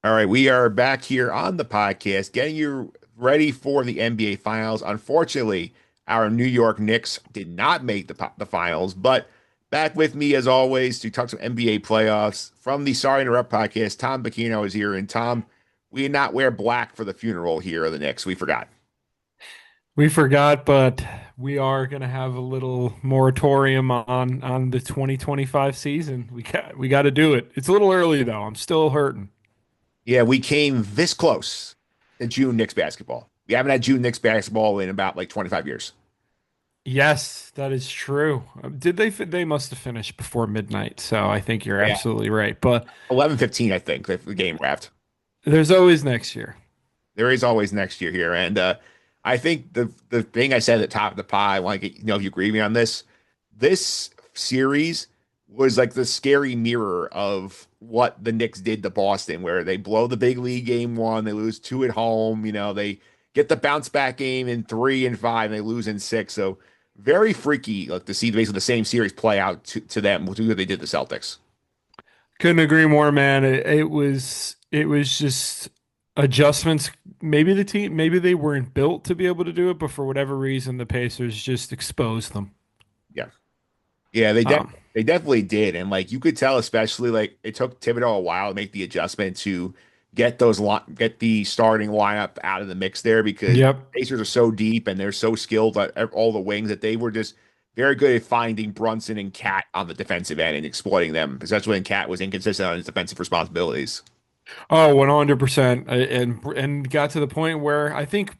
All right, we are back here on the podcast, getting you ready for the NBA Finals. Unfortunately, our New York Knicks did not make the finals, but back with me as always to talk some NBA playoffs from the Sorry to Interrupt podcast. Tom Bocchino is here, and Tom, we did not wear black for the funeral here of the Knicks. We forgot. We forgot, but we are going to have a little moratorium on the 2025 season. We got to do it. It's a little early though. I'm still hurting. Yeah, we came this close to June Knicks basketball. We haven't had June Knicks basketball in about like 25 years. Yes, that is true. Did they must have finished before midnight, so I think you're Yeah, absolutely right. But 11:15, I think, the game wrapped. there's always next year. There is always next year here, and I think the thing I said at the top of the pie, I want to get, if you agree with me on this. This series was like the scary mirror of what the Knicks did to Boston, where they blow the big lead game one, they lose two at home. They get the bounce back game in three and five, and they lose in six. So very freaky, like to see basically the same series play out to them, to what they did to Celtics. Couldn't agree more, man. It was just adjustments. Maybe the team, maybe they weren't built to be able to do it, but for whatever reason, the Pacers just exposed them. Yeah. Yeah, Um, they definitely did, and like you could tell, especially like it took Thibodeau a while to make the adjustment to get the starting lineup out of the mix there because yep. Pacers are so deep and they're so skilled at all the wings that they were just very good at finding Brunson and Cat on the defensive end and exploiting them, especially when Cat was inconsistent on his defensive responsibilities. Oh, 100%. And got to the point where I think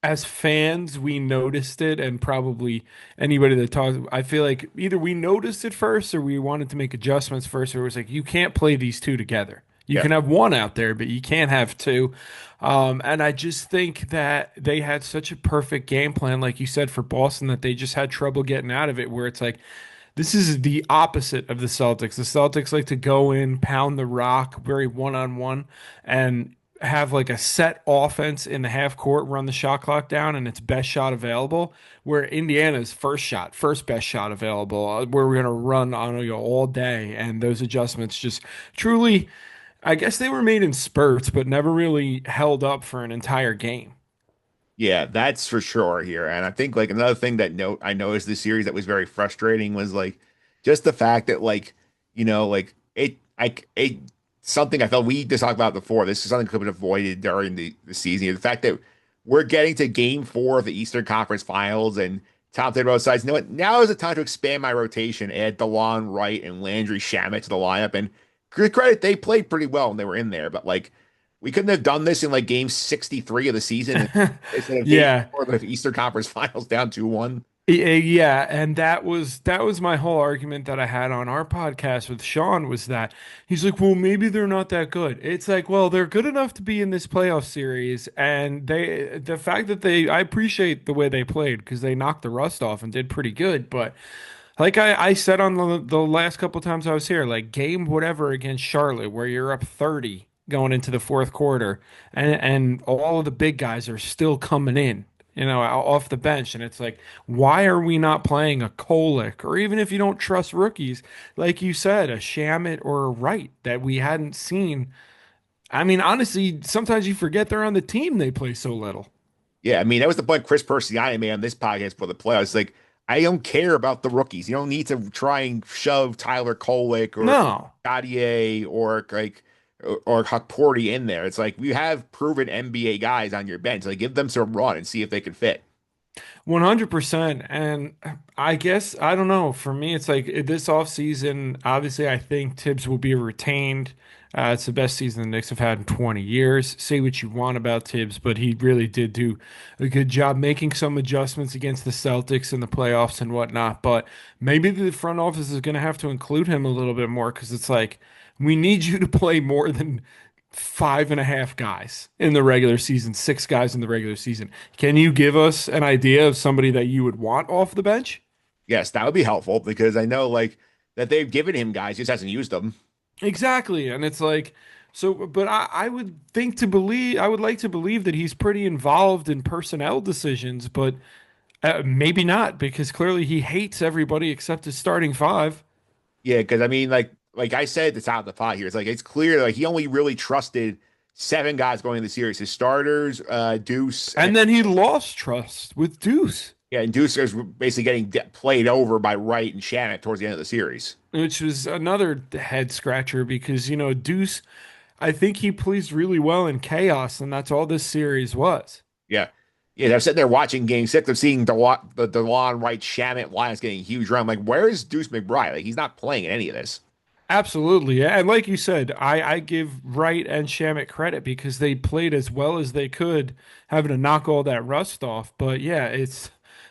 as fans we noticed it, and probably anybody that talks, I feel like either we noticed it first or we wanted to make adjustments first, or it was like you can't play these two together. You Yeah. can have one out there, but you can't have two. And I just think that they had such a perfect game plan, like you said, for Boston, that they just had trouble getting out of it, where it's like this is the opposite of the Celtics. The Celtics like to go in, pound the rock, very one-on-one, and have like a set offense in the half court, run the shot clock down, and it's best shot available. Where Indiana's first shot, first best shot available, where we're gonna run on all day, and those adjustments just truly, I guess they were made in spurts, but never really held up for an entire game. Yeah, that's for sure here. And I think like another thing that I noticed this series that was very frustrating was like just the fact that like, like it something I felt we just talked about before. This is something that could have been avoided during the season. The fact that we're getting to game four of the Eastern Conference Finals and Tom Thibodeau decides, you know what, now is the time to expand my rotation, add DeLon Wright and Landry Shamet to the lineup. And good credit, they played pretty well when they were in there, but like we couldn't have done this in like game 63 of the season instead of game Yeah, four of the Eastern Conference Finals down 2-1. Yeah, and that was my whole argument that I had on our podcast with Sean was that he's like, well, maybe they're not that good. It's like, well, they're good enough to be in this playoff series, and the fact that I appreciate the way they played because they knocked the rust off and did pretty good. But like I said on the last couple times I was here, like game whatever against Charlotte, where you're up 30 going into the fourth quarter, and all of the big guys are still coming in, off the bench, and it's like, why are we not playing a Kolek, or even if you don't trust rookies, like you said, a Shamit or a Wright that we hadn't seen? I mean, honestly, sometimes you forget they're on the team. They play so little. Yeah, I mean, that was the point Chris Persiani made on this podcast for the playoffs. Like, I don't care about the rookies. You don't need to try and shove Tyler Kolek or No. Gaudier or Huckporty in there. It's like we have proven NBA guys on your bench. Like, give them some run and see if they can fit. 100%. And I guess, I don't know. For me, it's like this offseason, obviously, I think Tibbs will be retained. It's the best season the Knicks have had in 20 years. Say what you want about Tibbs, but he really did do a good job making some adjustments against the Celtics in the playoffs and whatnot. But maybe the front office is going to have to include him a little bit more because it's like, we need you to play more than five and a half guys in the regular season, six guys in the regular season. Can you give us an idea of somebody that you would want off the bench? Yes, that would be helpful because I know like that they've given him guys, he just hasn't used them. Exactly. And it's like, so, but I would think to believe, I would like to believe that he's pretty involved in personnel decisions, but maybe not because clearly he hates everybody except his starting five. Yeah, because I mean, like I said at the top of the pot here, it's like it's clear like he only really trusted. seven guys going in the series. His starters, Deuce, and And then he lost trust with Deuce, yeah, and Deuce is basically getting played over by Wright and Shamit towards the end of the series. which was another head scratcher because, Deuce, I think he plays really well in chaos, and that's all this series was. Yeah. Yeah, I'm sitting there watching Game Six. I'm seeing the DeLon Wright Shamit lines getting a huge run. I'm like, where is Deuce McBride? Like, he's not playing in any of this. Absolutely. Yeah. And like you said, I give Wright and Shamit credit because they played as well as they could, having to knock all that rust off. But yeah,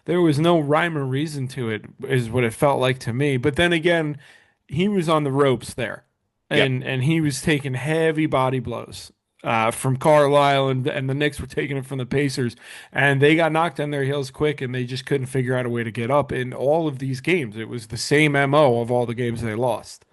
there was no rhyme or reason to it, is what it felt like to me. But then again, he was on the ropes there, Yep. and he was taking heavy body blows. From Carlisle, and the Knicks were taking it from the Pacers, and they got knocked on their heels quick, and they just couldn't figure out a way to get up in all of these games. It was the same MO of all the games they lost.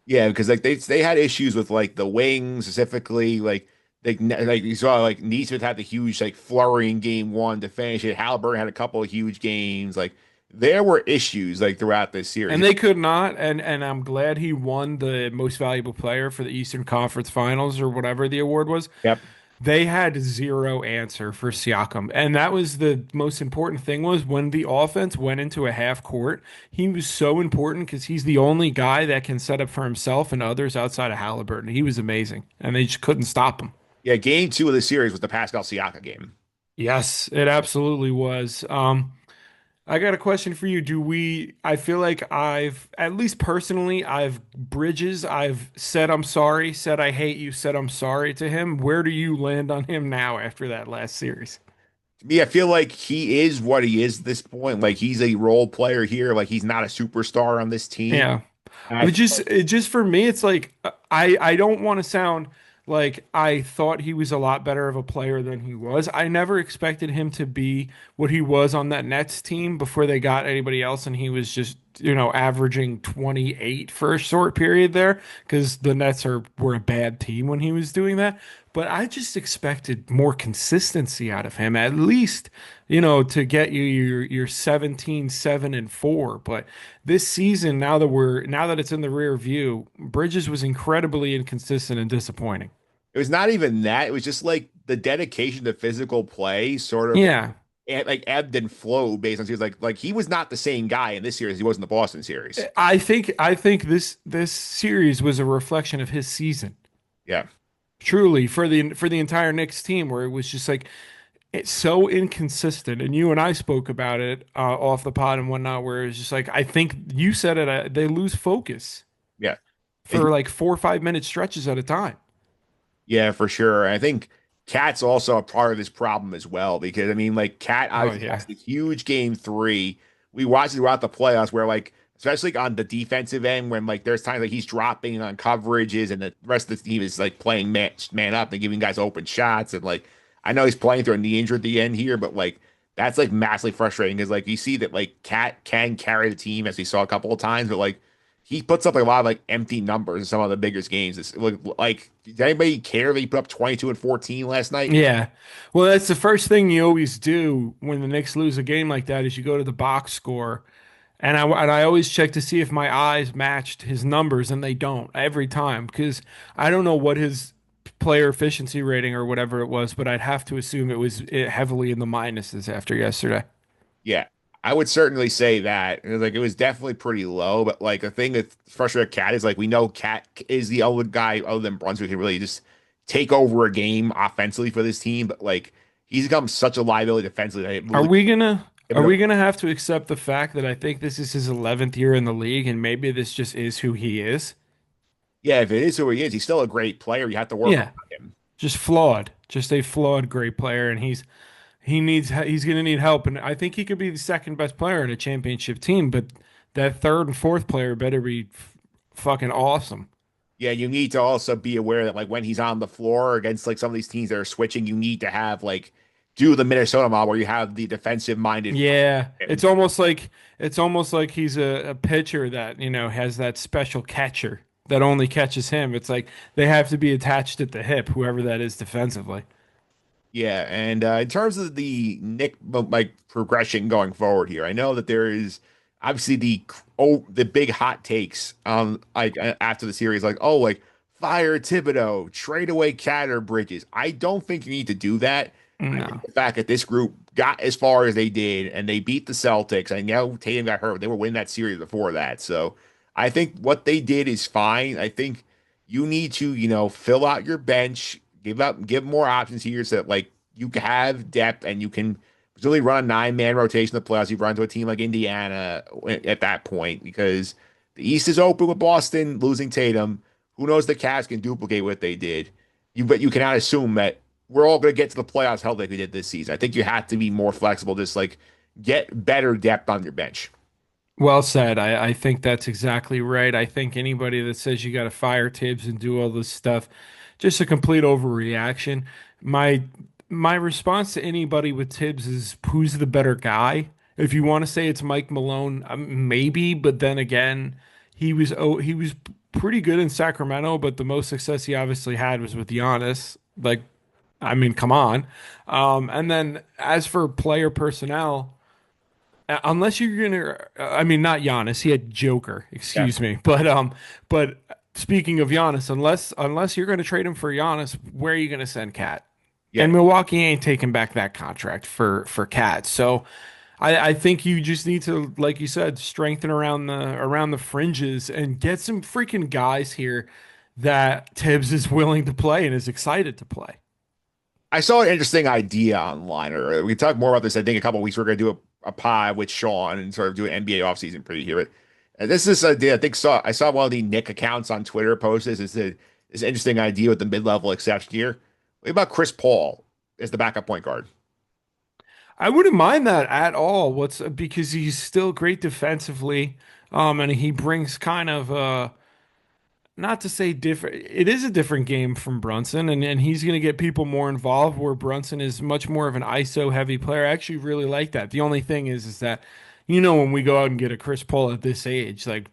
Yeah, because like they had issues with like the wings specifically, like you saw like Neesmith had the huge like flurry in game one to finish it. Halliburton had a couple of huge games. Like there were issues like throughout this series. And they could not, and I'm glad he won the most valuable player for the Eastern Conference Finals or whatever the award was. Yep. They had zero answer for Siakam. And that was the most important thing was when the offense went into a half court, he was so important because he's the only guy that can set up for himself and others outside of Halliburton. He was amazing, and they just couldn't stop him. Yeah, game two of the series was the Pascal Siakam game. Yes, it absolutely was. I got a question for you. I feel like at least personally, I've said I'm sorry, said I hate you, said I'm sorry to him. Where do you land on him now after that last series? Yeah, I feel like he is what he is at this point. Like he's a role player here. Like he's not a superstar on this team. Yeah. And I feel like, It just for me, it's like I don't want to sound like I thought he was a lot better of a player than he was. I never expected him to be what he was on that Nets team before they got anybody else, and he was just, averaging 28 for a short period there because the Nets were a bad team when he was doing that. But I just expected more consistency out of him, at least, to get you your 17, 7, and 4. But this season, now that it's in the rear view, Bridges was incredibly inconsistent and disappointing. it was not even that. It was just like the dedication to physical play sort of Yeah. like ebbed and flowed based on series. Like he was not the same guy in this series as he was in the Boston series. I think this series was a reflection of his season. Yeah. Truly, for the entire Knicks team, where it was just like it's so inconsistent. And you and I spoke about it off the pod and whatnot, where it's just like I think you said it. They lose focus Yeah. And for like 4 or 5 minute stretches at a time. yeah, for sure. I think Cat's also a part of this problem as well because I mean, like Cat Oh obviously yeah, has the huge game three. We watched it throughout the playoffs where like especially on the defensive end when like there's times like he's dropping on coverages and the rest of the team is like playing man up and giving guys open shots and like I know he's playing through a knee injury at the end here, but like that's like massively frustrating because like you see that like Cat can carry the team as we saw a couple of times, but like he puts up like, a lot of like empty numbers in some of the biggest games. It's like did anybody care that he put up 22 and 14 last night? yeah. Well, that's the first thing you always do when the Knicks lose a game like that is you go to the box score. And I always check to see if my eyes matched his numbers, and they don't every time because I don't know what his player efficiency rating or whatever it was, but I'd have to assume it was heavily in the minuses after yesterday. Yeah, I would certainly say that. It was definitely pretty low, but like the thing that frustrated Cat is like we know Cat is the only guy other than Brunswick who can really just take over a game offensively for this team, but like he's become such a liability defensively that it Are really we gonna give are it up. we gonna have to accept the fact that I think this is his 11th year in the league, and maybe this just is who he is? Yeah, if it is who he is, he's still a great player. You have to work Yeah, around him. just flawed, just a flawed great player, and he's gonna need help, and I think he could be the second best player in a championship team, but that third and fourth player better be fucking awesome. Yeah, you need to also be aware that like when he's on the floor against like some of these teams that are switching, you need to have like do the Minnesota model where you have the defensive minded. Yeah, it's almost like he's a pitcher that has that special catcher that only catches him. It's like they have to be attached at the hip, whoever that is defensively. Yeah, and in terms of the Nick like progression going forward here, I know that there is obviously the big hot takes like after the series, like oh like fire Thibodeau, trade away Cat Bridges. I don't think you need to do that. I think No. the fact that this group got as far as they did and they beat the Celtics, I know Tatum got hurt. They were winning that series before that. So I think what they did is fine. I think you need to, fill out your bench, give more options here so that like you have depth and you can really run a 9-man rotation in the playoffs. You run to a team like Indiana at that point because the East is open with Boston losing Tatum. Who knows the Cavs can duplicate what they did. But you cannot assume that we're all going to get to the playoffs healthy like we did this season. I think you have to be more flexible, just like get better depth on your bench. Well said. I think that's exactly right. I think anybody that says you got to fire Tibbs and do all this stuff, just a complete overreaction. My my response to anybody with Tibbs is who's the better guy? If you want to say it's Mike Malone, maybe, but then again, he was pretty good in Sacramento, but the most success he obviously had was with Giannis. Like, I mean, come on. And then as for player personnel. Unless you're gonna, I mean, not Giannis. He had Joker. Yeah. Excuse me. But speaking of Giannis, unless you're gonna trade him for Giannis, where are you gonna send Cat? Yeah. And Milwaukee ain't taking back that contract for Cat. So I think you just need to, like you said, strengthen around the fringes and get some freaking guys here that Tibbs is willing to play and is excited to play. I saw an interesting idea online, or we can talk more about this. I think a couple of weeks we're going to do a pod with Sean and sort of do an NBA offseason preview here. But this idea, I saw one of the Nick accounts on Twitter post this. It's this interesting idea with the mid-level exception here. What about Chris Paul as the backup point guard? I wouldn't mind that at all. What's because he's still great defensively, and he brings kind of not to say different. It is a different game from Brunson, and he's going to get people more involved. Where Brunson is much more of an ISO heavy player. I actually really like that. The only thing is that, when we go out and get a Chris Paul at this age, like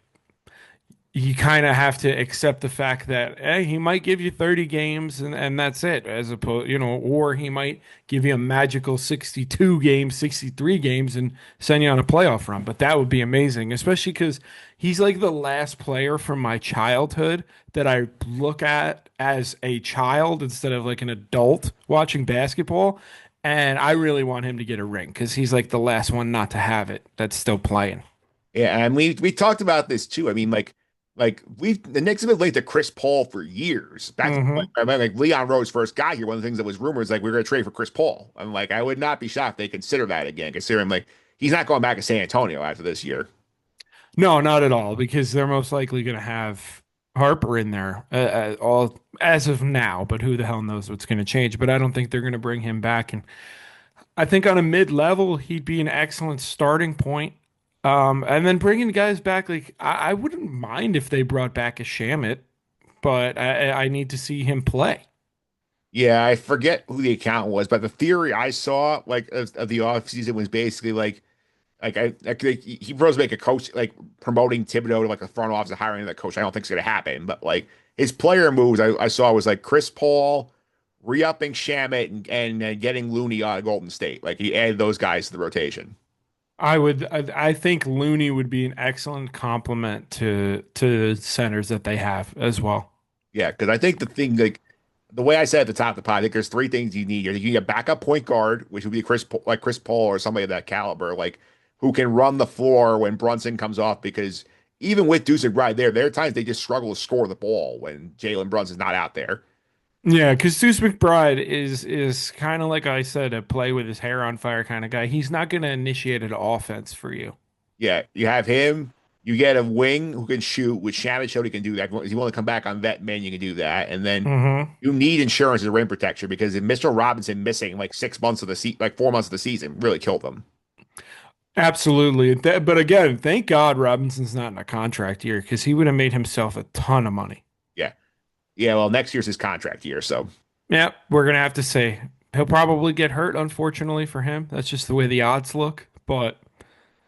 you kind of have to accept the fact that he might give you 30 games and that's it, as opposed, or he might give you a magical 62 games, 63 games and send you on a playoff run. But that would be amazing, especially because he's like the last player from my childhood that I look at as a child instead of like an adult watching basketball. And I really want him to get a ring because he's like the last one not to have it that's still playing. Yeah, and we talked about this too. I mean, like the Knicks have been late to Chris Paul for years. Back to the point, Hmm. I mean, like Leon Rose first got here, one of the things that was rumored is like we're going to trade for Chris Paul. I'm like, I would not be shocked if they consider that again, considering like he's not going back to San Antonio after this year. No, not at all, because they're most likely going to have Harper in there all as of now. But who the hell knows what's going to change? But I don't think they're going to bring him back. And I think on a mid-level, he'd be an excellent starting point. And then bringing guys back, like I wouldn't mind if they brought back a Shamit, but I need to see him play. Yeah, I forget who the account was, but the theory I saw like of the offseason was basically like he was make a coach like promoting Thibodeau to like a front office and hiring the coach. I don't think it's gonna happen, but like his player moves I saw was like Chris Paul re-upping Shamit and getting Looney out of Golden State. Like he added those guys to the rotation. I think Looney would be an excellent complement to centers that they have as well. Yeah, because I think the thing like the way I said at the top of the pod, I think there's three things you need. You need a backup point guard, which would be like Chris Paul or somebody of that caliber, like who can run the floor when Brunson comes off. Because even with Deuce right there are times they just struggle to score the ball when Jalen Brunson's not out there. Yeah, because Deuce McBride is kind of like I said, a play with his hair on fire kind of guy. He's not going to initiate an offense for you. Yeah, you have him. You get a wing who can shoot, which Shannon showed he can do that. If you want to come back on vet man, you can do that. And then Hmm. you need insurance as a rim protector because if Mr. Robinson missing like 6 months of the like 4 months of the season really killed them. Absolutely. But again, thank God Robinson's not in a contract year because he would have made himself a ton of money. Yeah. Yeah. Well, next year's his contract year. So, Yeah, we're gonna have to say he'll probably get hurt, unfortunately for him. That's just the way the odds look. But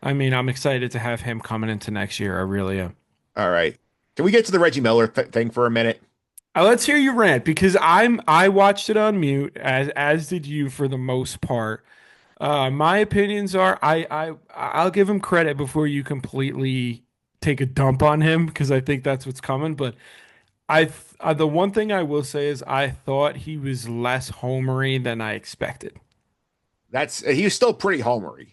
I mean, I'm excited to have him coming into next year. I really am. all right. Can we get to the Reggie Miller thing for a minute? Let's hear you rant because I watched it on mute as did you for the most part. My opinions are I'll give him credit before you completely take a dump on him because I think that's what's coming. But The one thing I will say is I thought he was less homery than I expected. That's he was still pretty homery.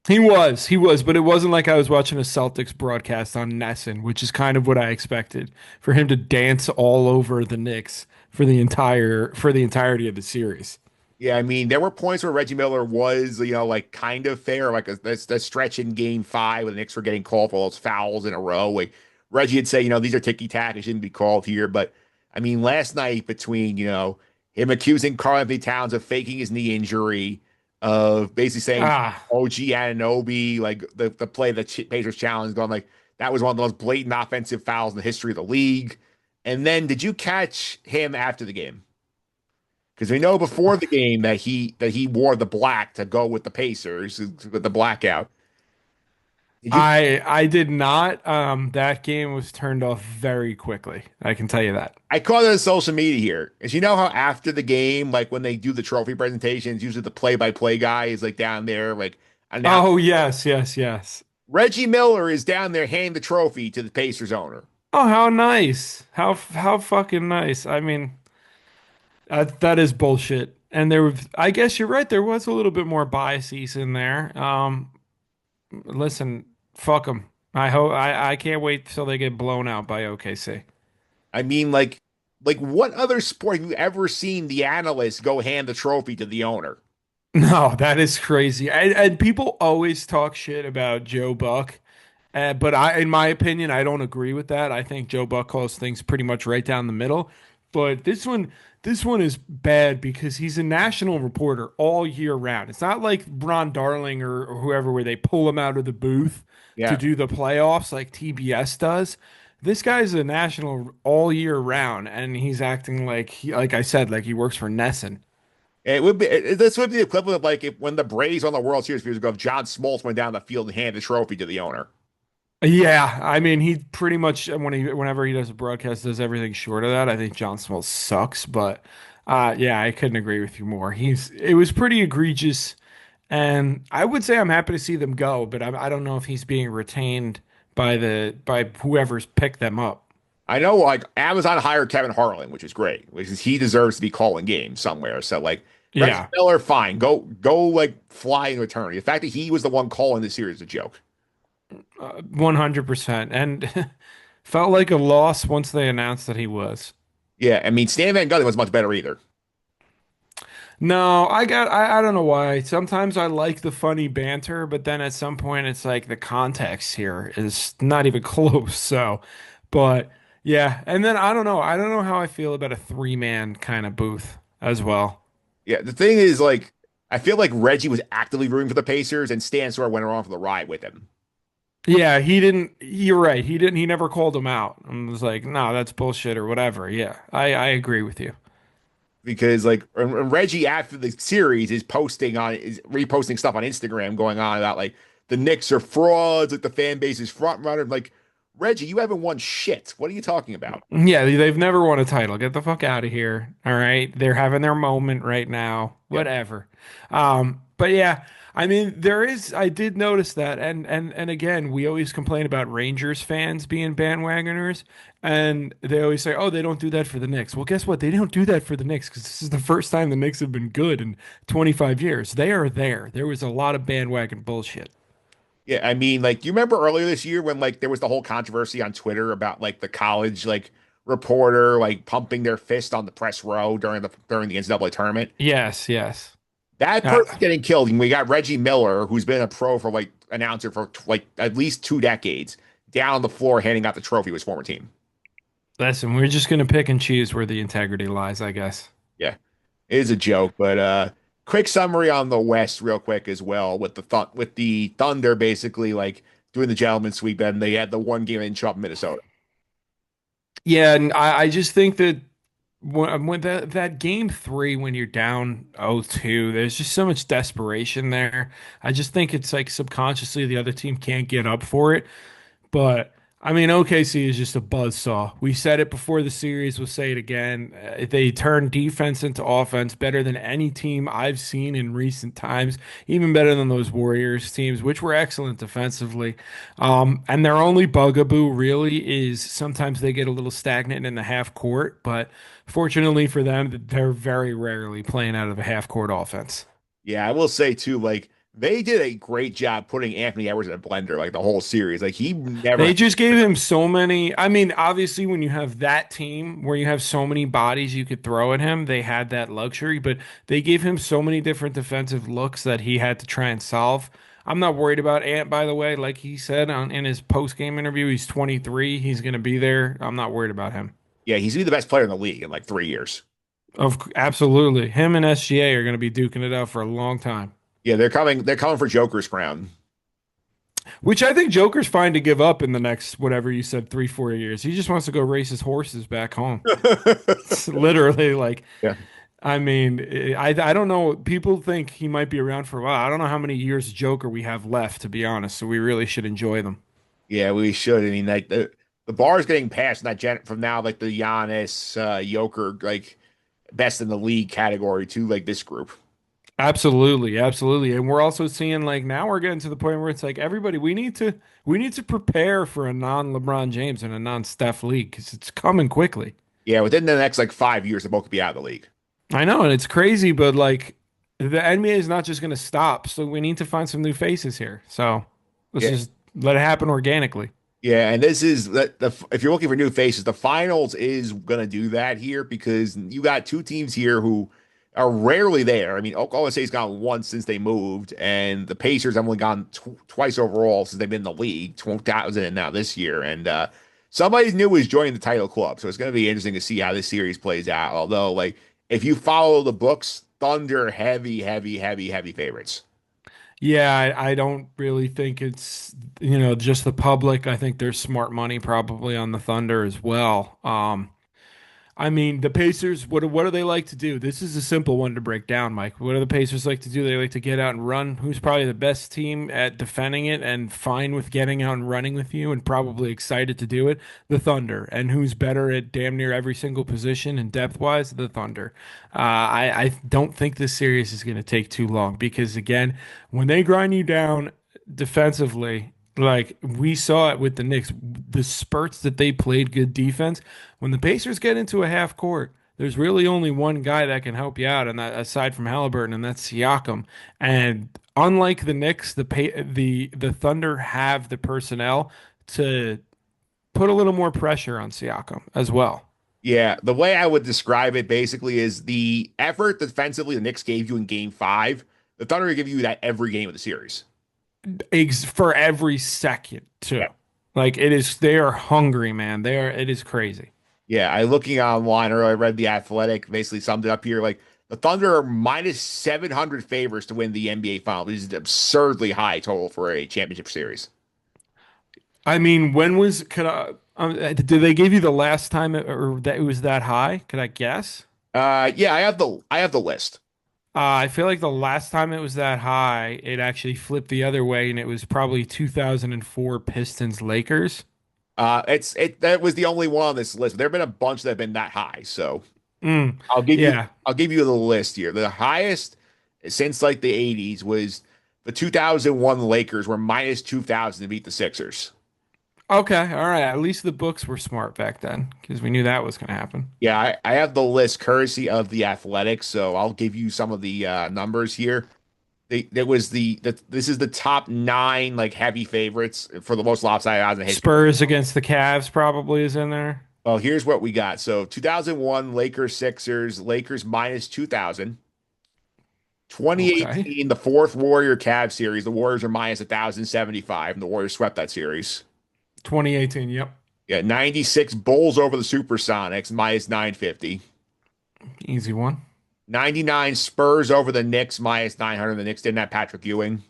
He was, but it wasn't like I was watching a Celtics broadcast on Nesson, which is kind of what I expected for him to dance all over the Knicks for the entirety of the series. Yeah, I mean, there were points where Reggie Miller was, like kind of fair, like a stretch in game five when the Knicks were getting called for all those fouls in a row. Like Reggie would say, these are ticky tack, it shouldn't be called here. But I mean, last night between, him accusing Karl Anthony Towns of faking his knee injury, of basically saying Ah, OG Anunoby, like the play the Pacers challenge, going like that was one of the most blatant offensive fouls in the history of the league. And then did you catch him after the game? Because we know before the game that he wore the black to go with the Pacers with the blackout. Did you? I did not. That game was turned off very quickly. I can tell you that. I call it on social media here. Is you know how after the game, like when they do the trophy presentations, usually the play-by-play guy is like down there, like announce. Oh yes, yes, yes. Reggie Miller is down there handing the trophy to the Pacers owner. Oh, how nice. How fucking nice. I mean, that is bullshit. And I guess you're right. There was a little bit more biases in there. Listen, fuck them. I can't wait till they get blown out by OKC. I mean, like what other sport have you ever seen the analyst go hand the trophy to the owner? No, that is crazy. And people always talk shit about Joe Buck. But in my opinion, I don't agree with that. I think Joe Buck calls things pretty much right down the middle. But this one is bad because he's a national reporter all year round. It's not like Ron Darling or whoever, where they pull him out of the booth to Yeah. do the playoffs like TBS does. This guy's a national all year round, and he's acting like like I said, like he works for Nesson. It would be this would be the equivalent of like if when the Braves won the World Series a few years ago, if John Smoltz went down the field and handed the trophy to the owner. Yeah, I mean, he pretty much whenever he does a broadcast does everything short of that. I think John Smoltz sucks, but yeah, I couldn't agree with you more. It was pretty egregious, and I would say I'm happy to see them go, but I don't know if he's being retained by whoever's picked them up. I know like Amazon hired Kevin Harlan, which is great, which is he deserves to be calling games somewhere. So like Reggie Yeah, Miller, fine, go like fly in eternity. The fact that he was the one calling the series is a joke. 100%, and felt like a loss once they announced that he was. Yeah, I mean Stan Van Gundy was much better either. No, I don't know why. Sometimes I like the funny banter, but then at some point it's like the context here is not even close. So, but yeah, and then I don't know. I don't know how I feel about a three-man kind of booth as well. Yeah, the thing is like I feel like Reggie was actively rooting for the Pacers and Stan sort of went along for the ride with him. Yeah, he didn't. You're right. He didn't. He never called him out. I was like, no, that's bullshit or whatever. Yeah, I agree with you. Because like and Reggie after the series is reposting stuff on Instagram going on about like the Knicks are frauds, like the fan base is front runner. Like Reggie, you haven't won shit. What are you talking about? Yeah, they've never won a title. Get the fuck out of here. All right. They're having their moment right now. Yeah. Whatever. But yeah, I mean, I did notice that. And again, we always complain about Rangers fans being bandwagoners. And they always say, oh, they don't do that for the Knicks. Well, guess what? They don't do that for the Knicks because this is the first time the Knicks have been good in 25 years. They are there. There was a lot of bandwagon bullshit. Yeah, I mean, like you remember earlier this year when like there was the whole controversy on Twitter about like the college like reporter like pumping their fist on the press row during the NCAA tournament. Yes, yes. That Uh, person getting killed. And we got Reggie Miller, who's been a pro for like announcer for like at least 2 decades, down on the floor handing out the trophy to his former team. Listen, we're just going to pick and choose where the integrity lies, I guess. Yeah, it is a joke, but quick summary on the West, real quick as well, with the Thunder basically like doing the gentleman sweep, and they had the one game in Chop, Minnesota. Yeah, and I just think that when that game three, when you're down 0-2, there's just so much desperation there. I just think it's like subconsciously the other team can't get up for it. But I mean, OKC is just a buzzsaw. We said it before the series, we'll say it again. They turn defense into offense better than any team I've seen in recent times, even better than those Warriors teams, which were excellent defensively. And their only bugaboo really is sometimes they get a little stagnant in the half court, but fortunately for them, they're very rarely playing out of a half court offense. Yeah, I will say too, like they did a great job putting Anthony Edwards in a blender, like the whole series. Like he never They just gave him so many. I mean, obviously, when you have that team where you have so many bodies you could throw at him, they had that luxury, but they gave him so many different defensive looks that he had to try and solve. I'm not worried about Ant, by the way. Like he said in his post-game interview, he's 23. He's going to be there. I'm not worried about him. Yeah, he's gonna be the best player in the league in like 3 years. Absolutely. Him and SGA are going to be duking it out for a long time, Yeah, they're coming for Joker's crown. which I think Joker's fine to give up in the next, whatever you said, 3, 4 years. He just wants to go race his horses back home. It's literally like, Yeah. I mean, I don't know. People think he might be around for a while. I don't know how many years Joker we have left, to be honest. So we really should enjoy them. Yeah, we should. I mean, like the bar is getting passed from that from now, like the Giannis, Joker, like best in the league category to like this group. Absolutely, absolutely. And we're also seeing like now we're getting to the point where it's like everybody we need to prepare for a non-LeBron James and a non-Steph league because it's coming quickly. Yeah, within the next like 5 years, they both could be out of the league. I know, and it's crazy, but like the NBA is not just going to stop. So we need to find some new faces here. So let's Yeah, just let it happen organically. yeah, and this is if you're looking for new faces, the finals is gonna do that here because you got two teams here who are rarely there. I mean, Oklahoma State's gone once since they moved, and the Pacers have only gone twice overall since they've been in the league, 2000 and now this year. And somebody new is joining the title club, so it's gonna be interesting to see how this series plays out. Although, like, if you follow the books, Thunder heavy, heavy, heavy, heavy favorites. Yeah, I don't really think it's, just the public. I think there's smart money probably on the Thunder as well. I mean, the Pacers, what do they like to do? This is a simple one to break down, Mike. What do the Pacers like to do? They like to get out and run. Who's probably the best team at defending it and fine with getting out and running with you and probably excited to do it? The Thunder. And who's better at damn near every single position and depth-wise? The Thunder. I don't think this series is going to take too long because, again, when they grind you down defensively, like we saw it with the Knicks, the spurts that they played good defense. When the Pacers get into a half court, there's really only one guy that can help you out, and that aside from Halliburton, and that's Siakam. And unlike the Knicks, the Thunder have the personnel to put a little more pressure on Siakam as well. Yeah, the way I would describe it basically is the effort defensively the Knicks gave you in game five, the Thunder will give you that every game of the series. For every second too. Yeah. Like they are hungry, man. It is crazy. Yeah, I looking online earlier, I read The Athletic, basically summed it up here. Like the Thunder are minus 700 favors to win the NBA final. This is an absurdly high total for a championship series. I mean, did they give you the last time or that it was that high? Could I guess? Yeah, I have the list. I feel like the last time it was that high, it actually flipped the other way, and it was probably 2004 Pistons Lakers. It that was the only one on this list. There have been a bunch that have been that high. So Mm, I'll give you yeah. I'll give you the list here. The highest since like the 80s was the 2001 Lakers were minus 2000 to beat the Sixers. Okay. All right. At least the books were smart back then because we knew that was going to happen. Yeah, I have the list courtesy of the Athletics, so I'll give you some of the numbers here. There was this is the top nine like heavy favorites for the most lopsided odds in history. Spurs against the Cavs probably is in there. Well, here's what we got. So 2001 Lakers Sixers, Lakers minus 2000. Okay. 2018, the fourth Warrior Cavs series, the Warriors are minus 1075, and the Warriors swept that series. 2018. Yep. Yeah, 96 Bulls over the Supersonics, minus 950. Easy one. 99 Spurs over the Knicks, minus 900. The Knicks didn't have Patrick Ewing.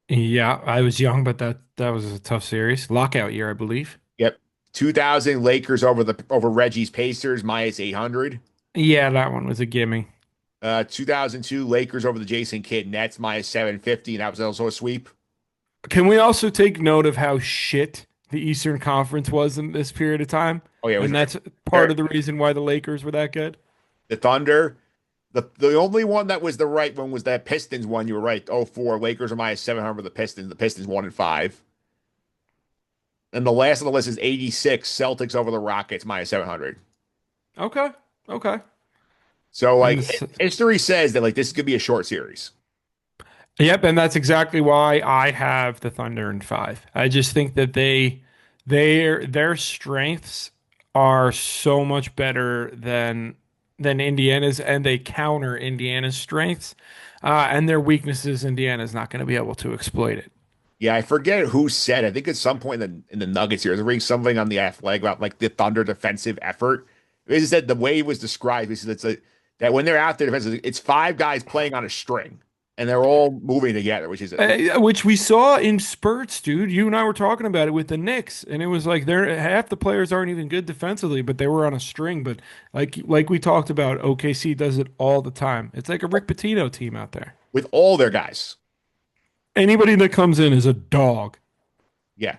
Yeah, I was young, but that was a tough series. Lockout year, I believe. Yep. 2000 Lakers over Reggie's Pacers, minus 800. Yeah, that one was a gimme. 2002 Lakers over the Jason Kidd Nets, minus 750, and that was also a sweep. Can we also take note of how shit the Eastern Conference was in this period of time, Oh yeah, it was and that's part very, of the reason why the Lakers were that good. the Thunder. The only one that was the right one was that Pistons one. You were right. Oh four Lakers are minus 700. The Pistons. The Pistons 1-5. And the last on the list is 86 Celtics over the Rockets minus 700. Okay, okay. So And like this, history says that like this could be a short series. yep, and that's exactly why I have the Thunder in five. I just think that their strengths are so much better than Indiana's, and they counter Indiana's strengths, and their weaknesses. Indiana's not going to be able to exploit it. Yeah, I forget who said. I think at some point in the Nuggets here, I was reading something on the Athletic about like the Thunder defensive effort. They said the way it was described is that when they're out there defensively, it's five guys playing on a string and they're all moving together, which is Which we saw in spurts, dude. You and I were talking about it with the Knicks, and it was like they're half the players aren't even good defensively, but they were on a string. But like we talked about, OKC does it all the time. It's like a Rick Pitino team out there. with all their guys. Anybody that comes in is a dog. Yeah.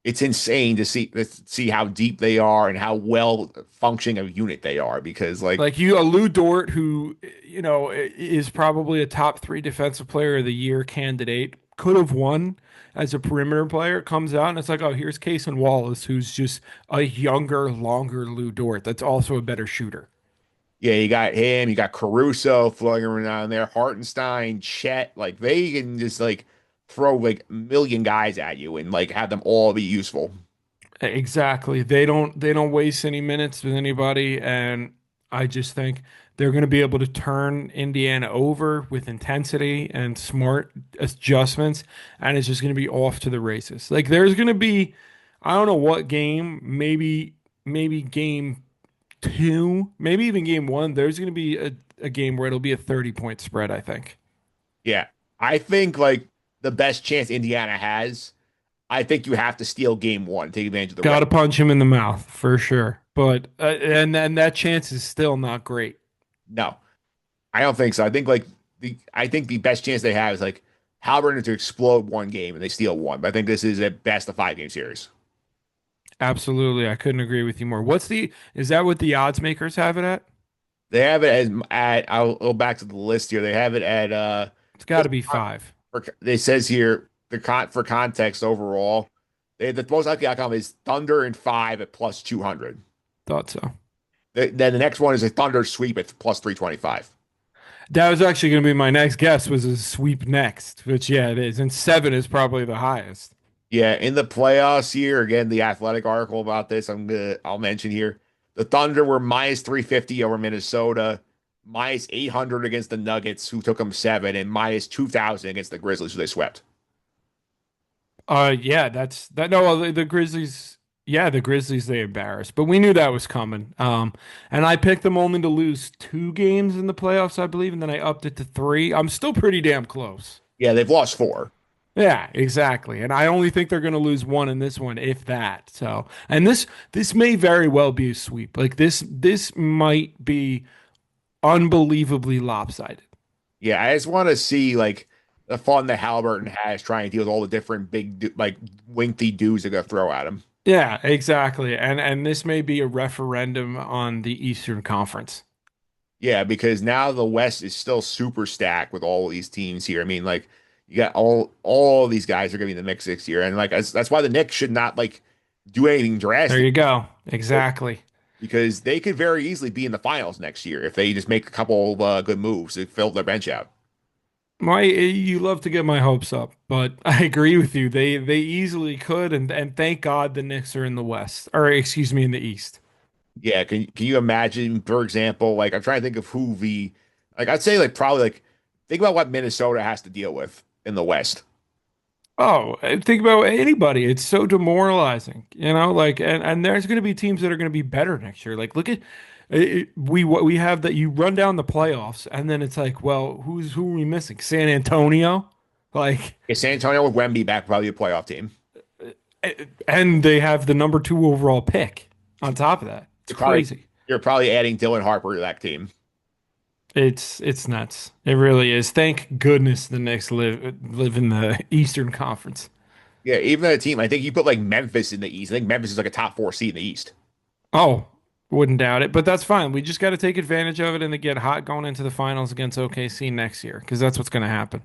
It's insane to see how deep they are and how well functioning a unit they are because like Like you, a Lou Dort, who is probably a top three defensive player of the year candidate, could have won as a perimeter player. Comes out and it's like, oh, here's Cason Wallace, who's just a younger, longer Lou Dort. That's also a better shooter. yeah, you got him, you got Caruso floating around there, Hartenstein, Chet, like they can just like throw like a million guys at you and like have them all be useful. Exactly. They don't waste any minutes with anybody, and I just think they're going to be able to turn Indiana over with intensity and smart adjustments, and it's just going to be off to the races. Like there's going to be, I don't know what game, maybe game two, maybe even game one. There's going to be a game where it'll be a 30-point spread, I think. Yeah. I think like the best chance Indiana has, I think you have to steal game one, take advantage of the Got rest. to punch him in the mouth for sure. But and then that chance is still not great. No, I don't think so. I think the best chance they have is like Halliburton to explode one game and they steal one. But I think this is a best of 5 game series. Absolutely. I couldn't agree with you more. Is that what the odds makers have it at? They have it as at I'll go back to the list here. They have it at It's got to be five. they says here for context overall, the most likely outcome is Thunder and 5 at plus 200. Thought so. Then the next one is a Thunder sweep at plus 325. That was actually going to be my next guess was a sweep next, which yeah, it is. And seven is probably the highest. Yeah, in the playoffs here, again, the athletic article about this, I'll mention here. The Thunder were minus 350 over Minnesota, minus 800 against the Nuggets, who took them seven, and minus 2,000 against the Grizzlies, who they swept. Yeah, that's that. No, well, the Grizzlies. Yeah, the Grizzlies they embarrassed, but we knew that was coming. And I picked them only to lose two games in the playoffs, I believe, and then I upped it to three. I'm still pretty damn close. Yeah, they've lost four. Yeah, exactly. And I only think they're going to lose one in this one, if that. So, and this may very well be a sweep. Like this might be unbelievably lopsided. Yeah, I just want to see like the fun that Halliburton has trying to deal with all the different like winky dudes they're gonna throw at him. Yeah, exactly. And this may be a referendum on the Eastern Conference. Yeah, because now the West is still super stacked with all these teams here. I mean, like you got all these guys are gonna be in the mix this year, and like that's why the Knicks should not like do anything There drastic you go. Exactly. because they could very easily be in the finals next year if they just make a couple of good moves to fill their bench out. You love to get my hopes up, but I agree with you. They easily could, and thank God the Knicks are in the West, or excuse me, in the East. Yeah, can you imagine, for example, like I'm trying to think of who the like I'd say like probably like think about what Minnesota has to deal with in the West. Oh, think about anybody. It's so demoralizing, like, and there's going to be teams that are going to be better next year. Like, look at what we have that you run down the playoffs, and then it's like, well, who are we missing? San Antonio, like, Yeah, San Antonio with Wemby back, probably a playoff team. and they have the number two overall pick on top of that. It's You're probably crazy. you're probably adding Dylan Harper to that team. It's nuts. It really is. Thank goodness the Knicks live in the Eastern Conference. Yeah, even a team. I think you put like Memphis in the East. I think Memphis is like a top four seed in the East. Oh, wouldn't doubt it, but that's fine. We just got to take advantage of it and to get hot going into the finals against OKC next year because that's what's going to happen.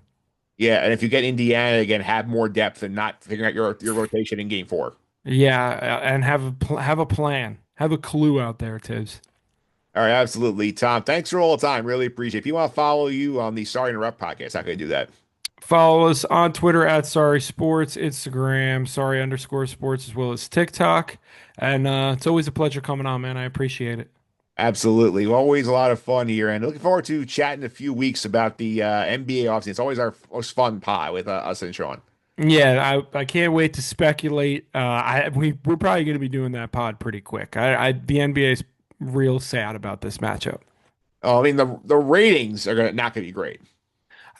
Yeah, and if you get Indiana again, have more depth and not figuring out your rotation in game four. Yeah, and have a plan, have a clue out there, Tibbs. All right, absolutely, Tom. Thanks for all the time. Really appreciate it. If you want to follow you on the Sorry to Interrupt podcast, how can I do that? Follow us on Twitter at Sorry Sports, Instagram Sorry_Sports, as well as TikTok. And it's always a pleasure coming on, man. I appreciate it. Absolutely. Always a lot of fun here. And looking forward to chatting in a few weeks about the NBA offseason. It's always our most fun pod with us and Sean. Yeah, I can't wait to speculate. We're probably going to be doing that pod pretty quick. The NBA's real sad about this matchup. Oh, I mean, the ratings are not going to be great.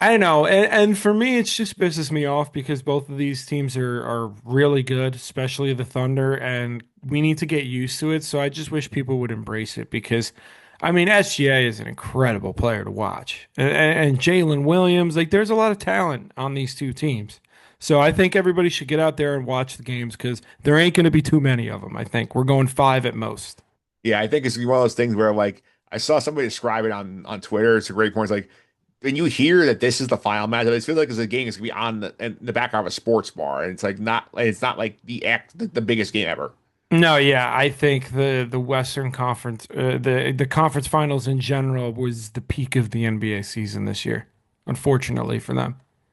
I know, and for me, it's just pisses me off because both of these teams are really good, especially the Thunder, and we need to get used to it. So I just wish people would embrace it because, I mean, SGA is an incredible player to watch, and Jalen Williams, like, there's a lot of talent on these two teams. So I think everybody should get out there and watch the games because there ain't going to be too many of them. I think we're going five at most. Yeah, I think it's one of those things where like I saw somebody describe it on Twitter. It's a great point. It's like when you hear that this is the final match, it feels like it's a game that's gonna be on in the background of a sports bar, and it's not like the biggest game ever. No, yeah, I think the Western Conference, the conference finals in general was the peak of the NBA season this year, unfortunately for them.